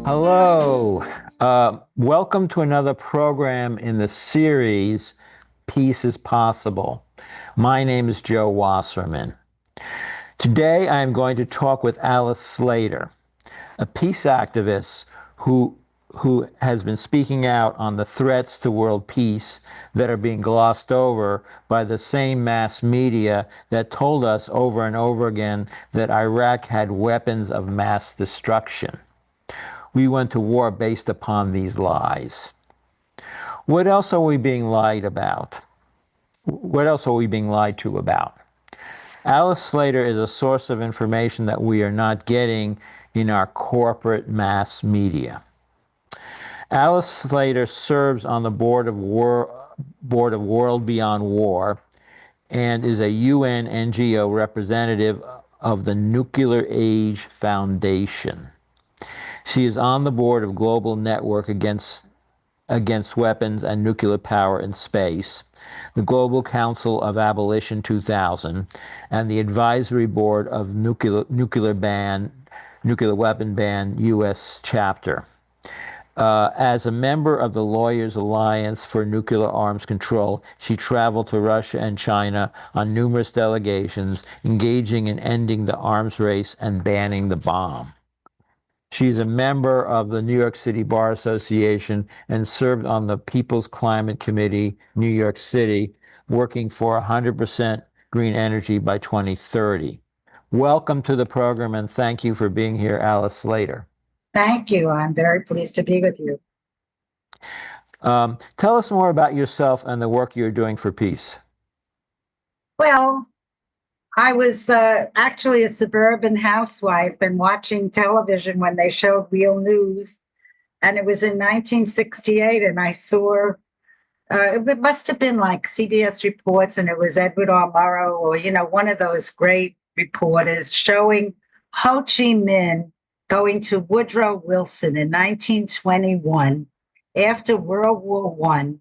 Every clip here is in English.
Hello. Welcome to another program in the series, Peace is Possible. My name is Joe Wasserman. Today I am going to talk with Alice Slater, a peace activist who has been speaking out on the threats to world peace that are being glossed over by the same mass media that told us over and over again that Iraq had weapons of mass destruction. We went to war based upon these lies. What else are we being lied about? What else are we being lied to about? Alice Slater is a source of information that we are not getting in our corporate mass media. Alice Slater serves on the board of World Beyond War and is a UN NGO representative of the Nuclear Age Foundation. She is on the board of Global Network Against Weapons and Nuclear Power in Space, the Global Council of Abolition 2000, and the Advisory Board of Nuclear Weapon Ban U.S. Chapter. As a member of the Lawyers Alliance for Nuclear Arms Control, she traveled to Russia and China on numerous delegations, engaging in ending the arms race and banning the bomb. She's a member of the New York City Bar Association and served on the People's Climate Committee, New York City, working for 100% green energy by 2030. Welcome to the program, and thank you for being here, Alice Slater. Thank you. I'm very pleased to be with you. Tell us more about yourself and the work you're doing for peace. Well, I was actually a suburban housewife and watching television when they showed Real News. And it was in 1968, and I saw, it must have been like CBS Reports, and it was Edward R. Murrow, or, one of those great reporters showing Ho Chi Minh going to Woodrow Wilson in 1921 after World War I,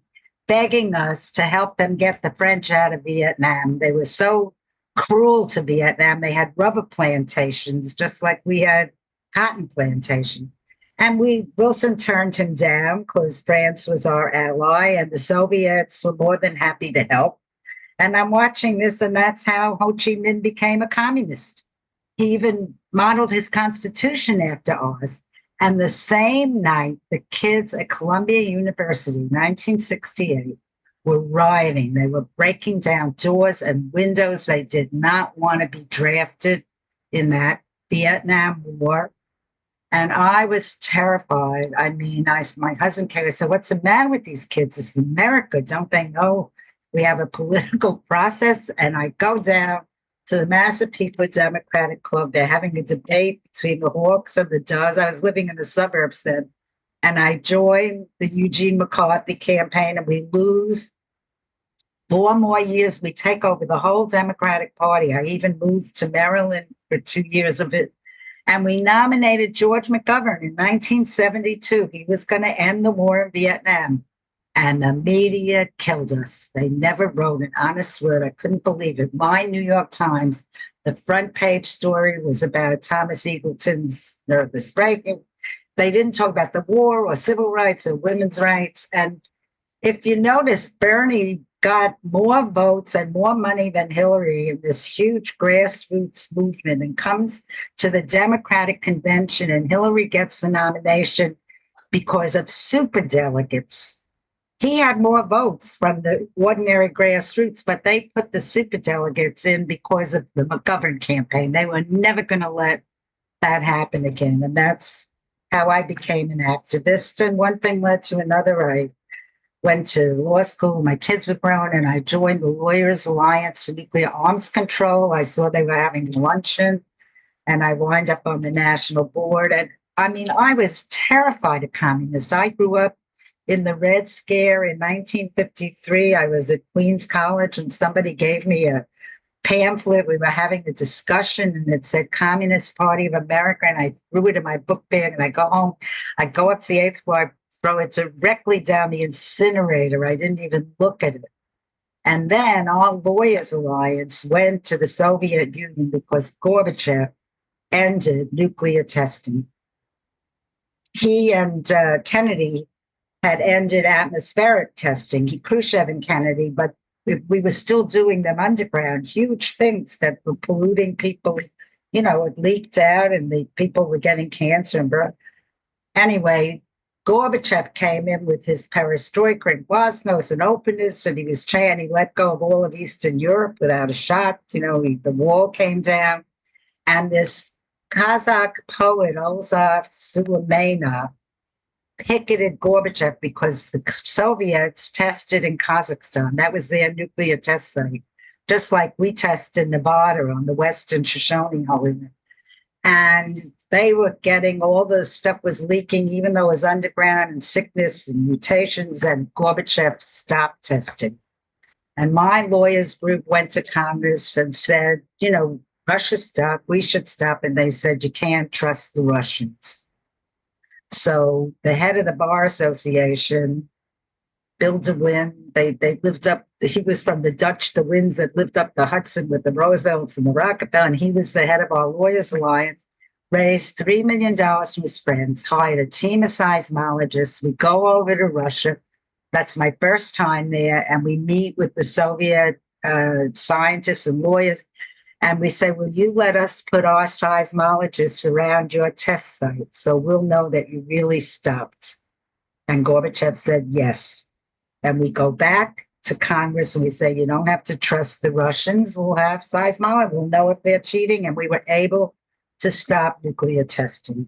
begging us to help them get the French out of Vietnam. They were so cruel to Vietnam. They had rubber plantations, just like we had cotton plantation. And Wilson turned him down because France was our ally, and the Soviets were more than happy to help. And I'm watching this, and that's how Ho Chi Minh became a communist. He even modeled his constitution after ours. And the same night, the kids at Columbia University, 1968, were rioting. They were breaking down doors and windows. They did not want to be drafted in that Vietnam War. And I was terrified. I mean, my husband came and said, "What's the matter with these kids? It's America. Don't they know we have a political process?" And I go down to the Massapequa Democratic Club. They're having a debate between the Hawks and the Doves. I was living in the suburbs then. And I joined the Eugene McCarthy campaign, and we lose 4 more years. We take over the whole Democratic Party. I even moved to Maryland for 2 years of it. And we nominated George McGovern in 1972. He was going to end the war in Vietnam. And the media killed us. They never wrote an honest word. I couldn't believe it. My New York Times, the front page story was about Thomas Eagleton's nervous breaking. They didn't talk about the war or civil rights or women's rights. And if you notice, Bernie got more votes and more money than Hillary in this huge grassroots movement, and comes to the Democratic convention, and Hillary gets the nomination because of superdelegates. He had more votes from the ordinary grassroots, but they put the superdelegates in because of the McGovern campaign. They were never going to let that happen again. And that's how I became an activist. And one thing led to another. I went to law school. My kids are grown, and I joined the Lawyers Alliance for Nuclear Arms Control. I saw they were having a luncheon, and I wound up on the national board. And I mean, I was terrified of communists. I grew up in the Red Scare in 1953. I was at Queens College, and somebody gave me a pamphlet. We were having a discussion, and it said Communist Party of America, and I threw it in my book bag, and I go home. I go up to the 8th floor, I throw it directly down the incinerator. I didn't even look at it. And then our Lawyers Alliance went to the Soviet Union because Gorbachev ended nuclear testing. He and Kennedy had ended atmospheric testing, Khrushchev and Kennedy, but we were still doing them underground, huge things that were polluting people. You know, it leaked out and the people were getting cancer and birth. Anyway, Gorbachev came in with his perestroika and glasnost and openness, and he was trying, he let go of all of Eastern Europe without a shot. You know, the wall came down. And this Kazakh poet, Olzov Suleimana, picketed Gorbachev because the Soviets tested in Kazakhstan. That was their nuclear test site, just like we test in Nevada on the Western Shoshone Holy. And they were getting all the stuff was leaking, even though it was underground and sickness and mutations, and Gorbachev stopped testing. And my lawyers group went to Congress and said, you know, Russia stopped, we should stop. And they said, you can't trust the Russians. So the head of the Bar Association, Bill DeWin, they lived up, he was from the Dutch, the Winds that lived up the Hudson with the Roosevelts and the Rockefeller, and he was the head of our Lawyers Alliance, raised $3 million from his friends, hired a team of seismologists. We go over to Russia. That's my first time there, and we meet with the Soviet scientists and lawyers, and we say, will you let us put our seismologists around your test site so we'll know that you really stopped? And Gorbachev said yes. And we go back to Congress and we say, you don't have to trust the Russians. We'll have seismology. We'll know if they're cheating. And we were able to stop nuclear testing.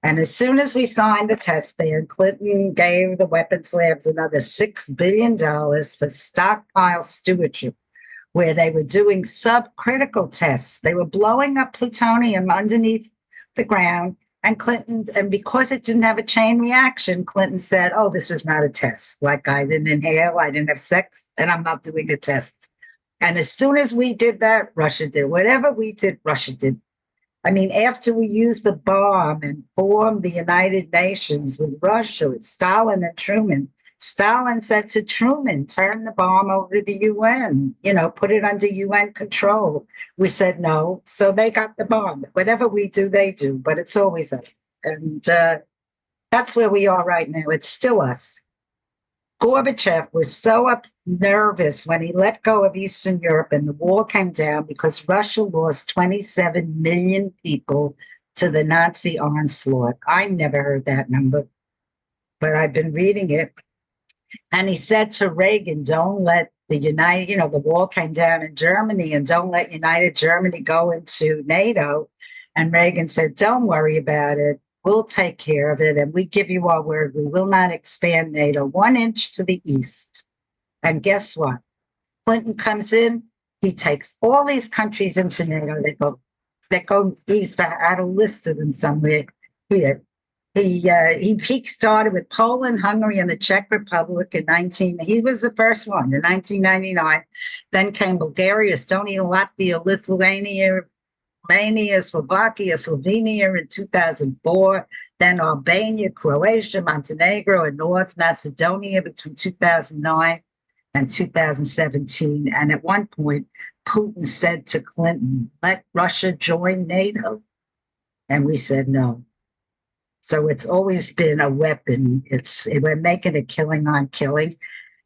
And as soon as we signed the test ban, Clinton gave the weapons labs another $6 billion for stockpile stewardship, where they were doing subcritical tests. They were blowing up plutonium underneath the ground. And Clinton, and because it didn't have a chain reaction, Clinton said, oh, this is not a test. Like, I didn't inhale, I didn't have sex, and I'm not doing a test. And as soon as we did that, Russia did. Whatever we did, Russia did. I mean, after we used the bomb and formed the United Nations with Russia, with Stalin and Truman, Stalin said to Truman, turn the bomb over to the UN, you know, put it under UN control. We said no. So they got the bomb. Whatever we do, they do, but it's always us. And that's where we are right now. It's still us. Gorbachev was so nervous when he let go of Eastern Europe and the wall came down because Russia lost 27 million people to the Nazi onslaught. I never heard that number, but I've been reading it. And he said to Reagan, don't let the the wall came down in Germany, and don't let United Germany go into NATO. And Reagan said, don't worry about it. We'll take care of it. And we give you our word. We will not expand NATO 1 inch to the east. And guess what? Clinton comes in. He takes all these countries into NATO. They go east. I had a list of them somewhere here. He started with Poland, Hungary, and the Czech Republic he was the first one in 1999. Then came Bulgaria, Estonia, Latvia, Lithuania, Romania, Slovakia, Slovenia in 2004. Then Albania, Croatia, Montenegro, and North Macedonia between 2009 and 2017. And at one point, Putin said to Clinton, let Russia join NATO. And we said no. So it's always been a weapon. We're making a killing on killing.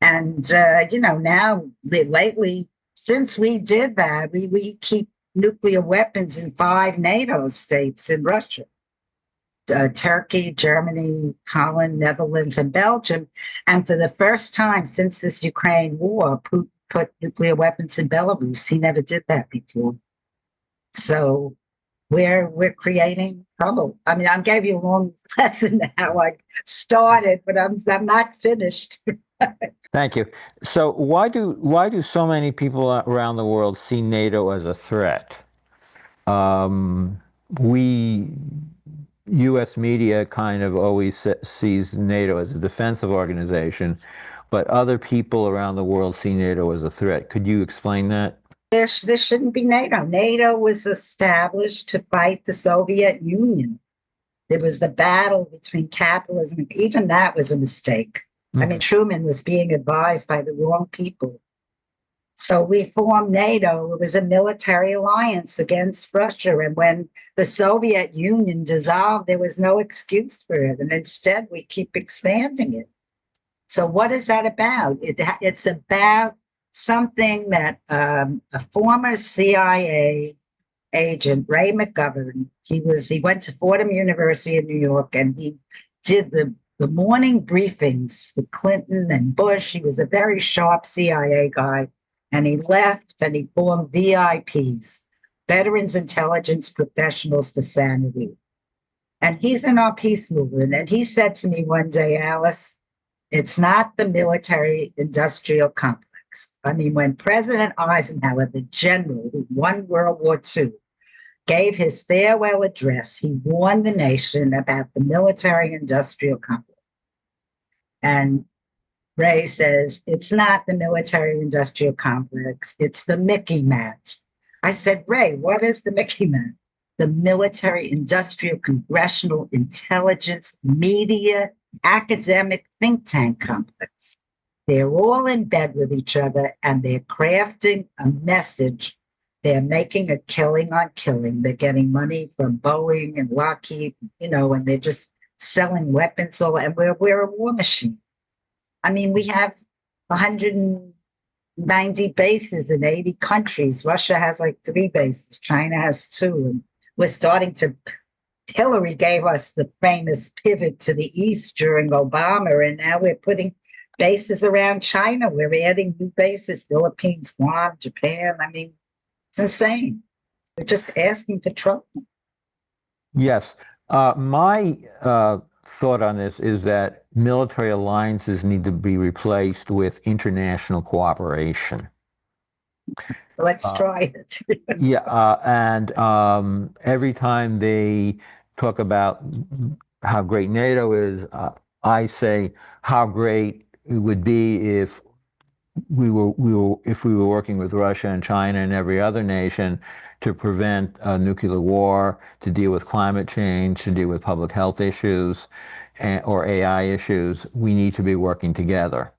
And, now lately, since we did that, we keep nuclear weapons in 5 NATO states in Russia. Turkey, Germany, Holland, Netherlands, and Belgium. And for the first time since this Ukraine war, Putin put nuclear weapons in Belarus. He never did that before. So we're creating trouble. I mean, I gave you a long lesson how I started, but I'm not finished. Thank you. So why do so many people around the world see NATO as a threat? U.S. media kind of always sees NATO as a defensive organization, but other people around the world see NATO as a threat. Could you explain that? this shouldn't be NATO. NATO was established to fight the Soviet Union. There was the battle between capitalism. Even that was a mistake. I mean, Truman was being advised by the wrong people. So we formed NATO. It was a military alliance against Russia. And when the Soviet Union dissolved, there was no excuse for it. And instead, we keep expanding it. So what is that about? It's about something that a former CIA agent, Ray McGovern, he went to Fordham University in New York, and he did the morning briefings for Clinton and Bush. He was a very sharp CIA guy, and he left and he formed VIPs, Veterans Intelligence Professionals for Sanity. And he's in our peace movement. And he said to me one day, Alice, it's not the military-industrial complex. I mean, when President Eisenhower, the general who won World War II, gave his farewell address, he warned the nation about the military-industrial complex. And Ray says, it's not the military-industrial complex, it's the Mickey Mouse. I said, Ray, what is the Mickey Mouse? The military-industrial congressional intelligence media academic think tank complex. They're all in bed with each other, and they're crafting a message. They're making a killing on killing. They're getting money from Boeing and Lockheed, and they're just selling weapons. And we're a war machine. I mean, we have 190 bases in 80 countries. Russia has like 3 bases. China has 2. And we're starting to, Hillary gave us the famous pivot to the east during Obama, and now we're putting bases around China. We're adding new bases, Philippines, Guam, Japan. I mean, it's insane. We're just asking for trouble. Yes. My thought on this is that military alliances need to be replaced with international cooperation. Let's try it. And every time they talk about how great NATO is, I say how great it would be if we were working with Russia and China and every other nation to prevent nuclear war, to deal with climate change, to deal with public health issues, or AI issues. We need to be working together.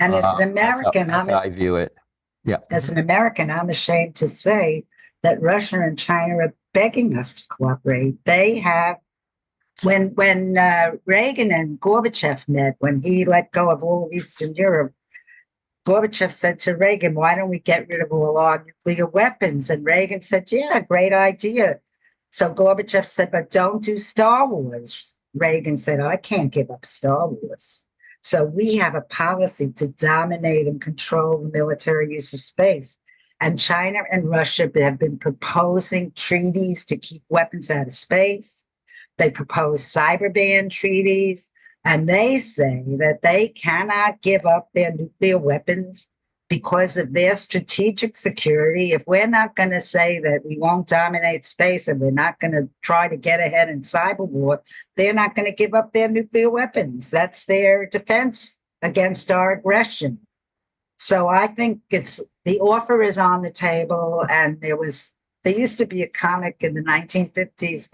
And as an American, that's how I view it. Yeah. As an American, I'm ashamed to say that Russia and China are begging us to cooperate. They have, when Reagan and Gorbachev met, when he let go of all of Eastern Europe, Gorbachev said to Reagan, why don't we get rid of all our nuclear weapons? And Reagan said, yeah, great idea. So Gorbachev said, but don't do Star Wars. Reagan said, I can't give up Star Wars. So we have a policy to dominate and control the military use of space. And China and Russia have been proposing treaties to keep weapons out of space. They propose cyber ban treaties. And they say that they cannot give up their nuclear weapons because of their strategic security. If we're not going to say that we won't dominate space and we're not going to try to get ahead in cyber war, they're not going to give up their nuclear weapons. That's their defense against our aggression. So I think the offer is on the table. And there used to be a comic in the 1950s,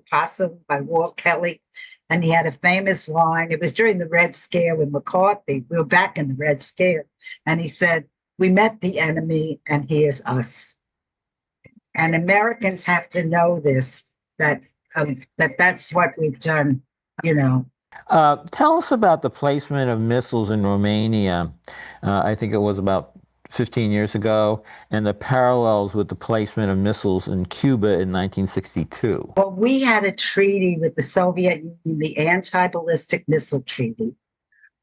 Possum by Walt Kelly. And he had a famous line. It was during the Red Scare with McCarthy. We were back in the Red Scare. And he said, we met the enemy and he is us. And Americans have to know this, that's what we've done, Tell us about the placement of missiles in Romania. I think it was about 15 years ago, and the parallels with the placement of missiles in Cuba in 1962. Well, we had a treaty with the Soviet Union, the Anti-Ballistic Missile Treaty,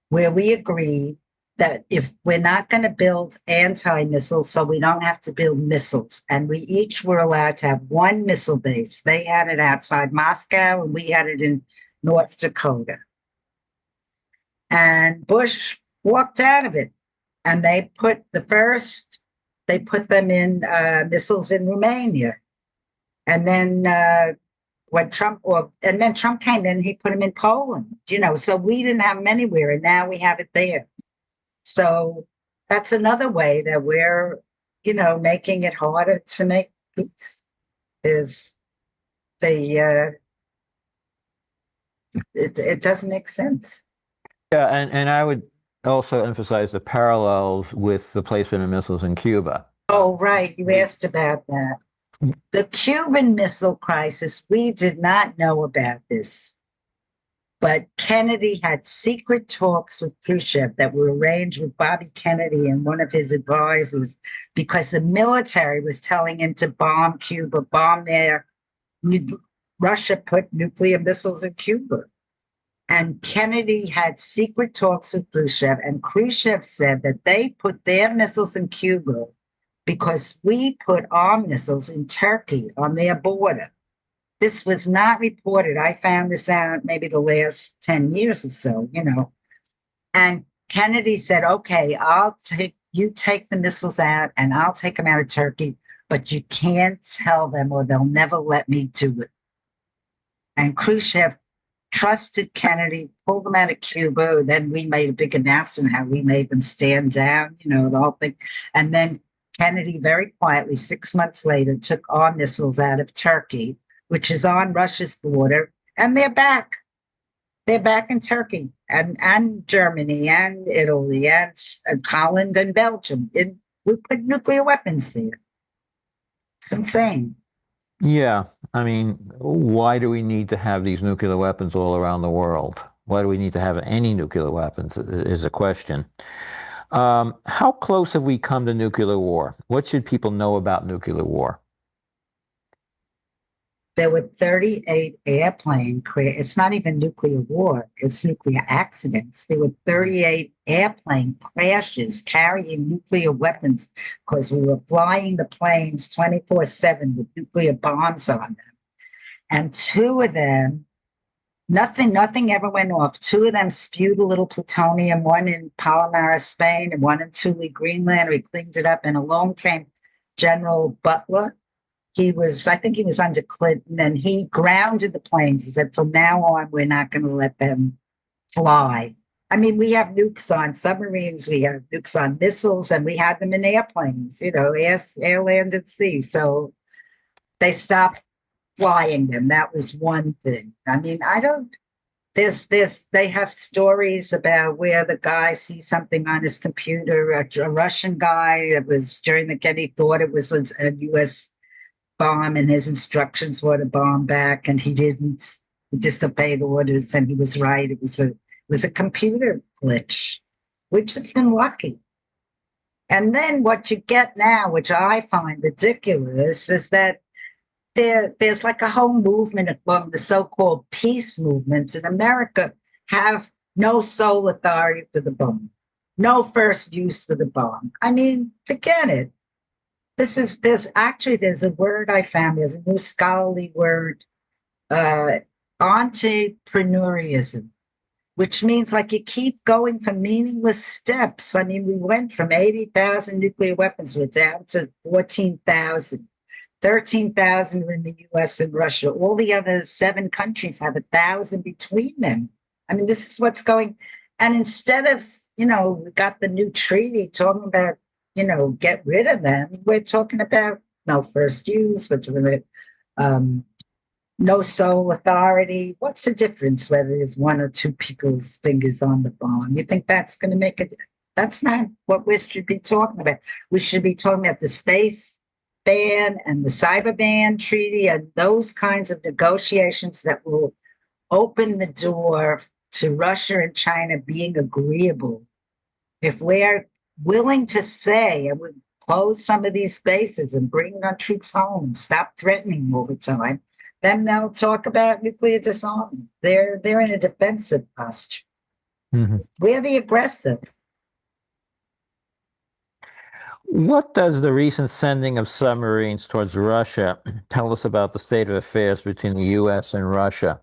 where we agreed that if we're not going to build anti-missiles, so we don't have to build missiles, and we each were allowed to have 1 missile base. They had it outside Moscow, and we had it in North Dakota. And Bush walked out of it. And they put them in missiles in Romania. And then Trump came in, he put them in Poland, so we didn't have them anywhere, and now we have it there. So that's another way that we're making it harder to make peace is it doesn't make sense. Yeah, and I would also emphasize the parallels with the placement of missiles in Cuba. Oh, right. You asked about that. The Cuban Missile Crisis, we did not know about this, but Kennedy had secret talks with Khrushchev that were arranged with Bobby Kennedy and one of his advisors because the military was telling him to bomb Cuba, bomb there. Russia put nuclear missiles in Cuba. And Kennedy had secret talks with Khrushchev, and Khrushchev said that they put their missiles in Cuba because we put our missiles in Turkey on their border. This was not reported. I found this out maybe the last 10 years or so, And Kennedy said, okay, you take the missiles out and I'll take them out of Turkey, but you can't tell them or they'll never let me do it. And Khrushchev trusted Kennedy, pulled them out of Cuba. Then we made a big announcement how we made them stand down, the whole thing. And then Kennedy very quietly, 6 months later, took our missiles out of Turkey, which is on Russia's border, and they're back. They're back in Turkey and Germany and Italy and Holland and Belgium. We put nuclear weapons there. It's insane. Yeah, I mean, why do we need to have these nuclear weapons all around the world? Why do we need to have any nuclear weapons is a question. How close have we come to nuclear war? What should people know about nuclear war? There were 38 airplane crashes. It's not even nuclear war, it's nuclear accidents. There were 38 airplane crashes carrying nuclear weapons because we were flying the planes 24/7 with nuclear bombs on them. And two of them, nothing ever went off. Two of them spewed a little plutonium, one in Palomar, Spain, and one in Thule, Greenland. We cleaned it up, and along came General Butler. I think he was under Clinton, and he grounded the planes. He said, from now on, we're not going to let them fly. I mean, we have nukes on submarines, we have nukes on missiles, and we had them in airplanes, air, land, and sea. So they stopped flying them. That was one thing. I mean, they have stories about where the guy sees something on his computer, a Russian guy that was during the Kennedy thought it was a U.S. bomb, and his instructions were to bomb back, and he didn't. He disobeyed orders, and he was right. It was a computer glitch. We've just been lucky. And then what you get now, which I find ridiculous, is that there's like a whole movement among the so-called peace movements in America have no sole authority for the bomb, no first use for the bomb. I mean, forget it. There's a word I found. There's a new scholarly word, entrepreneurism, which means like you keep going for meaningless steps. I mean, we went from 80,000 nuclear weapons, we're down to 14,000. 13,000 are in the US and Russia. All the other 7 countries have 1,000 between them. I mean, this is what's going. And instead of, we got the new treaty talking about, get rid of them, we're talking about no first use, we're talking about no sole authority. What's the difference whether there's 1 or 2 people's fingers on the bomb? You think that's going to make it? That's not what we should be talking about. We should be talking about the space ban and the cyber ban treaty and those kinds of negotiations that will open the door to Russia and China being agreeable. If we're willing to say and we close some of these bases and bring our troops home and stop threatening all the time, then they'll talk about nuclear disarmament. They're in a defensive posture. Mm-hmm. We're the aggressive. What does the recent sending of submarines towards Russia tell us about the state of affairs between the U.S. and Russia?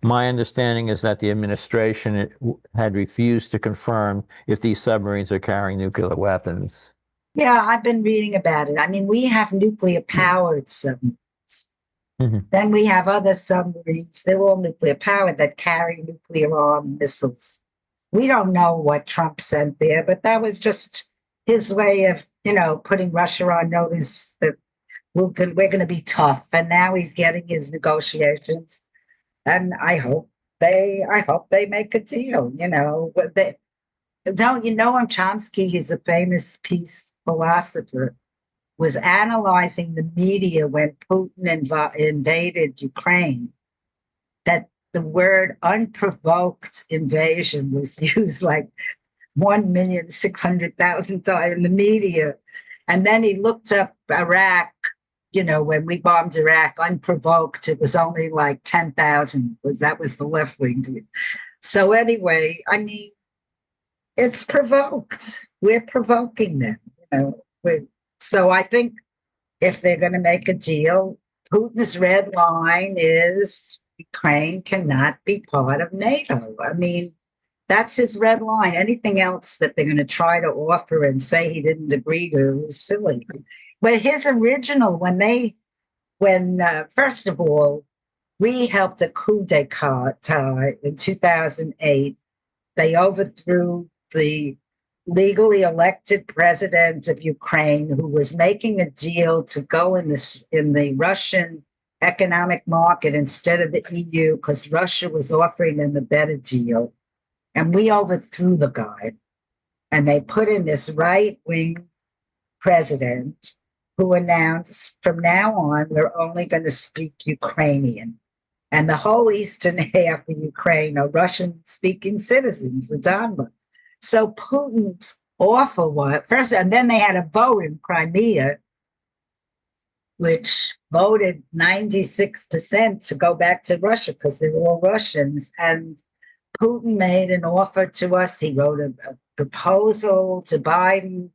My understanding is that the administration had refused to confirm if these submarines are carrying nuclear weapons. Yeah, I've been reading about it. I mean, we have nuclear-powered submarines. Mm-hmm. Then we have other submarines. They're all nuclear-powered that carry nuclear-armed missiles. We don't know what Trump sent there, but that was just his way of, putting Russia on notice that we're going to be tough. And now he's getting his negotiations. And I hope they make a deal, But Noam Chomsky, he's a famous peace philosopher, was analyzing the media when Putin invaded Ukraine, that the word unprovoked invasion was used like 1,600,000 times in the media. And then he looked up Iraq, when we bombed Iraq unprovoked, it was only like 10,000, because that was the left wing. So anyway, I mean, it's provoked. We're provoking them, So I think if they're going to make a deal, Putin's red line is Ukraine cannot be part of NATO. I mean, that's his red line. Anything else that they're going to try to offer and say he didn't agree to is silly. But his original, first of all, we helped a coup d'etat in 2008. They overthrew the legally elected president of Ukraine, who was making a deal to go in the Russian economic market instead of the EU, because Russia was offering them a better deal. And we overthrew the guy. And they put in this right-wing president who announced, from now on, we're only going to speak Ukrainian. And the whole eastern half of Ukraine are Russian-speaking citizens, the Donbas. So Putin's offer was first, and then they had a vote in Crimea, which voted 96% to go back to Russia because they were all Russians. And Putin made an offer to us. He wrote a proposal to Biden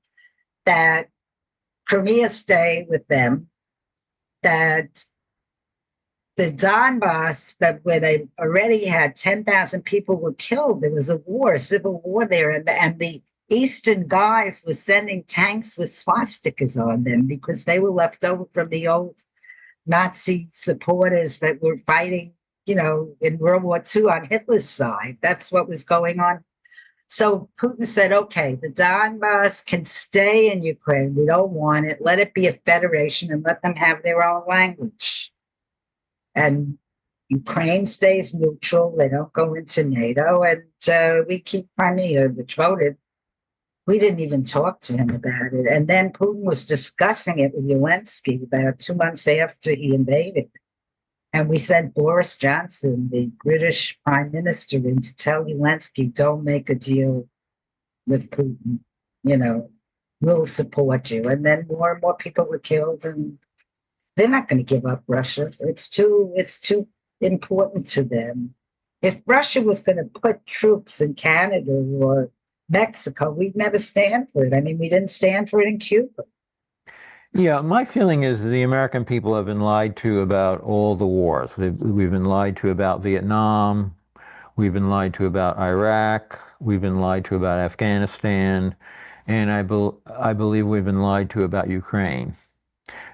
that Crimea stay with them, that the Donbass, where they already had 10,000 people were killed. There was a civil war there, and the Eastern guys were sending tanks with swastikas on them because they were left over from the old Nazi supporters that were fighting, in World War II on Hitler's side. That's what was going on. So Putin said, okay, the Donbass can stay in Ukraine. We don't want it. Let it be a federation and let them have their own language. And Ukraine stays neutral. They don't go into NATO. And we keep Crimea, which voted. We didn't even talk to him about it. And then Putin was discussing it with Zelensky about 2 months after he invaded. And we sent Boris Johnson, the British prime minister, in to tell Zelensky, don't make a deal with Putin. We'll support you. And then more and more people were killed, and they're not going to give up Russia. It's too important to them. If Russia was going to put troops in Canada or Mexico, we'd never stand for it. I mean, we didn't stand for it in Cuba. Yeah, my feeling is the American people have been lied to about all the wars. We've been lied to about Vietnam. We've been lied to about Iraq. We've been lied to about Afghanistan. And I believe we've been lied to about Ukraine.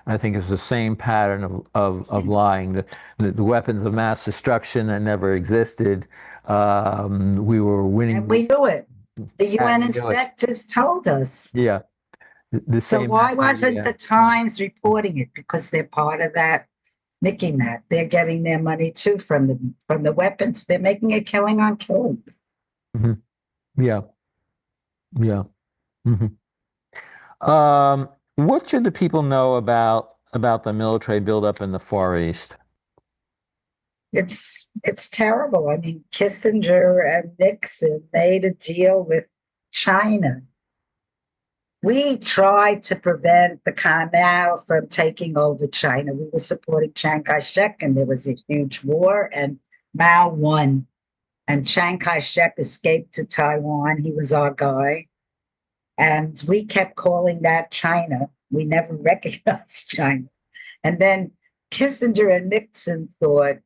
I think it's the same pattern of lying. The weapons of mass destruction that never existed. We were winning. And we knew it. The UN inspectors told us. Yeah. So why wasn't the Times reporting it? Because they're part of that Mickey Mac. They're getting their money too from the weapons. They're making a killing on killing. Mm-hmm. Yeah. Yeah. Mm-hmm. What should the people know about the military buildup in the Far East? It's terrible. I mean, Kissinger and Nixon made a deal with China. We tried to prevent the Mao from taking over China. We were supporting Chiang Kai-shek, and there was a huge war, and Mao won. And Chiang Kai-shek escaped to Taiwan. He was our guy. And we kept calling that China. We never recognized China. And then Kissinger and Nixon thought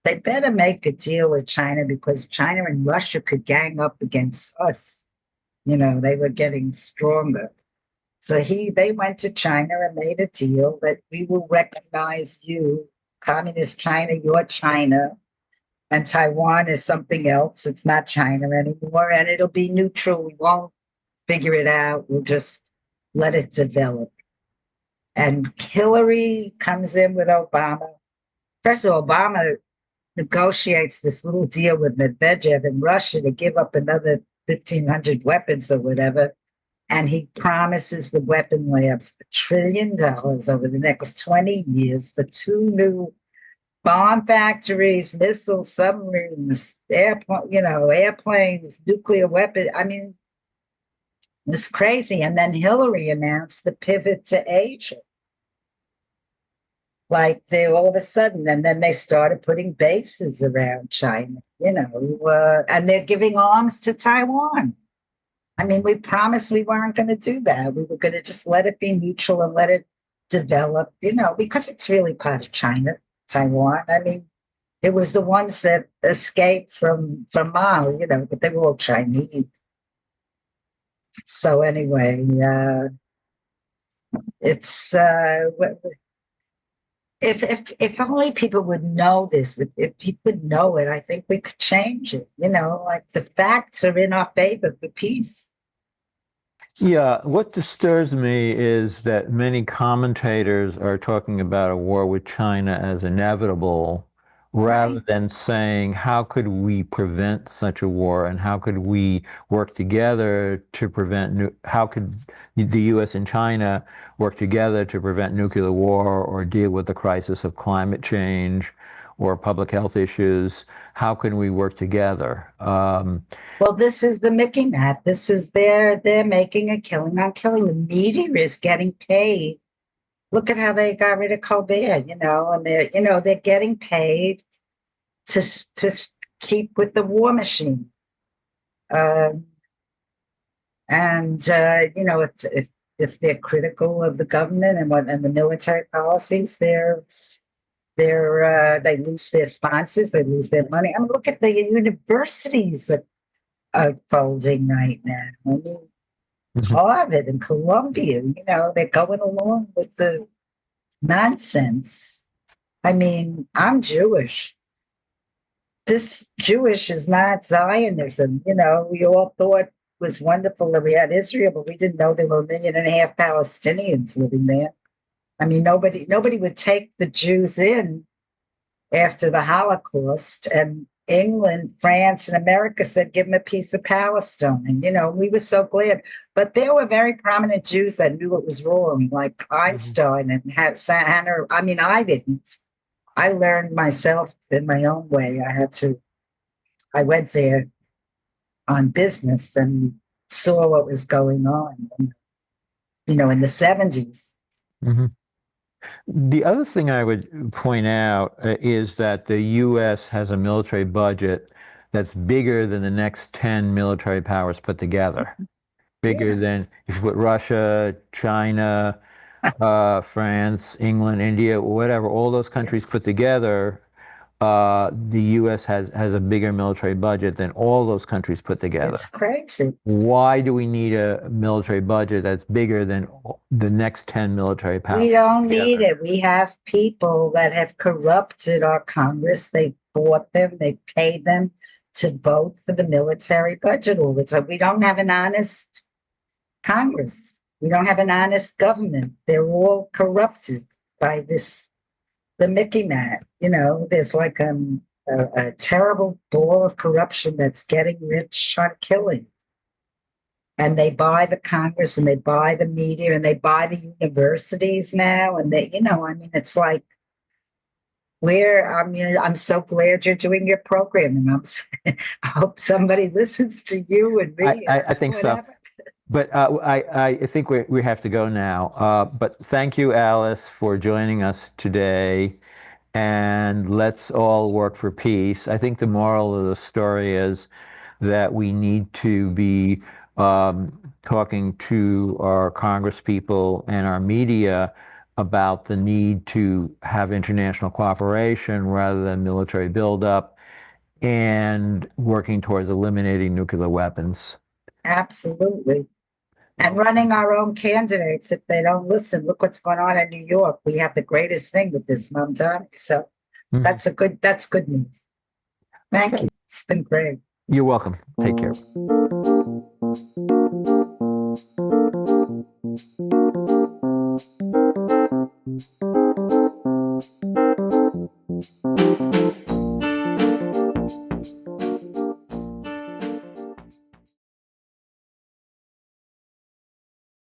they better make a deal with China because China and Russia could gang up against us. They were getting stronger. So they went to China and made a deal that we will recognize you, Communist China, you're China, and Taiwan is something else. It's not China anymore, and it'll be neutral. We won't figure it out. We'll just let it develop. And Hillary comes in with Obama. First of all, Obama negotiates this little deal with Medvedev in Russia to give up another 1,500 weapons or whatever. And he promises the weapon labs $1 trillion over the next 20 years for 2 new bomb factories, missiles, submarines, airplanes, nuclear weapons. I mean, it's crazy. And then Hillary announced the pivot to Asia. Like they all of a sudden, and then they started putting bases around China, and they're giving arms to Taiwan. I mean, we promised we weren't going to do that. We were going to just let it be neutral and let it develop, because it's really part of China, Taiwan. I mean, it was the ones that escaped from Mao, but they were all Chinese. So anyway, it's if only people would know this, if people would know it, I think we could change it. Like the facts are in our favor for peace. Yeah, what disturbs me is that many commentators are talking about a war with China as inevitable, rather than saying, how could we prevent such a war and how could we work together to prevent, how could the US and China work together to prevent nuclear war or deal with the crisis of climate change or public health issues? How can we work together? Well, this is the Mickey Mat. This is they're making a killing on killing. The media is getting paid. Look at how they got rid of Colbert, and they're getting paid to keep with the war machine. If they're critical of the government and the military policies, they lose their sponsors, they lose their money. I mean, look at the universities are folding right now. I mean, Harvard and Columbia, they're going along with the nonsense. I mean, I'm Jewish. This Jewish is not Zionism. We all thought it was wonderful that we had Israel, but we didn't know there were 1.5 million Palestinians living there. I mean, nobody would take the Jews in after the Holocaust, and England, France, and America said, give them a piece of Palestine. We were so glad. But there were very prominent Jews that knew it was wrong, like Einstein and Hannah. I mean, I didn't. I learned myself in my own way. I went there on business and saw what was going on, in the 70s. Mm-hmm. The other thing I would point out is that the U.S. has a military budget that's bigger than the next 10 military powers put together. Bigger than, if you put Russia, China, France, England, India, whatever, all those countries put together, the U.S. has a bigger military budget than all those countries put together. It's crazy. Why do we need a military budget that's bigger than the next 10 military powers? We don't need it. We have people that have corrupted our Congress. They bought them, they paid them to vote for the military budget all the time. We don't have an honest Congress. We don't have an honest government. They're all corrupted by the Mickey Mat. There's like a terrible ball of corruption that's getting rich on killing. And they buy the Congress and they buy the media and they buy the universities now. And it's like, I'm so glad you're doing your program. And I hope somebody listens to you and me. I think so. But I think we have to go now. But thank you, Alice, for joining us today. And let's all work for peace. I think the moral of the story is that we need to be talking to our Congress people and our media about the need to have international cooperation rather than military buildup, and working towards eliminating nuclear weapons. Absolutely. And running our own candidates if they don't listen. Look what's going on in New York. We have the greatest thing with this, Mom Donnie. So that's good news. Thank you. It's been great. You're welcome. Take care.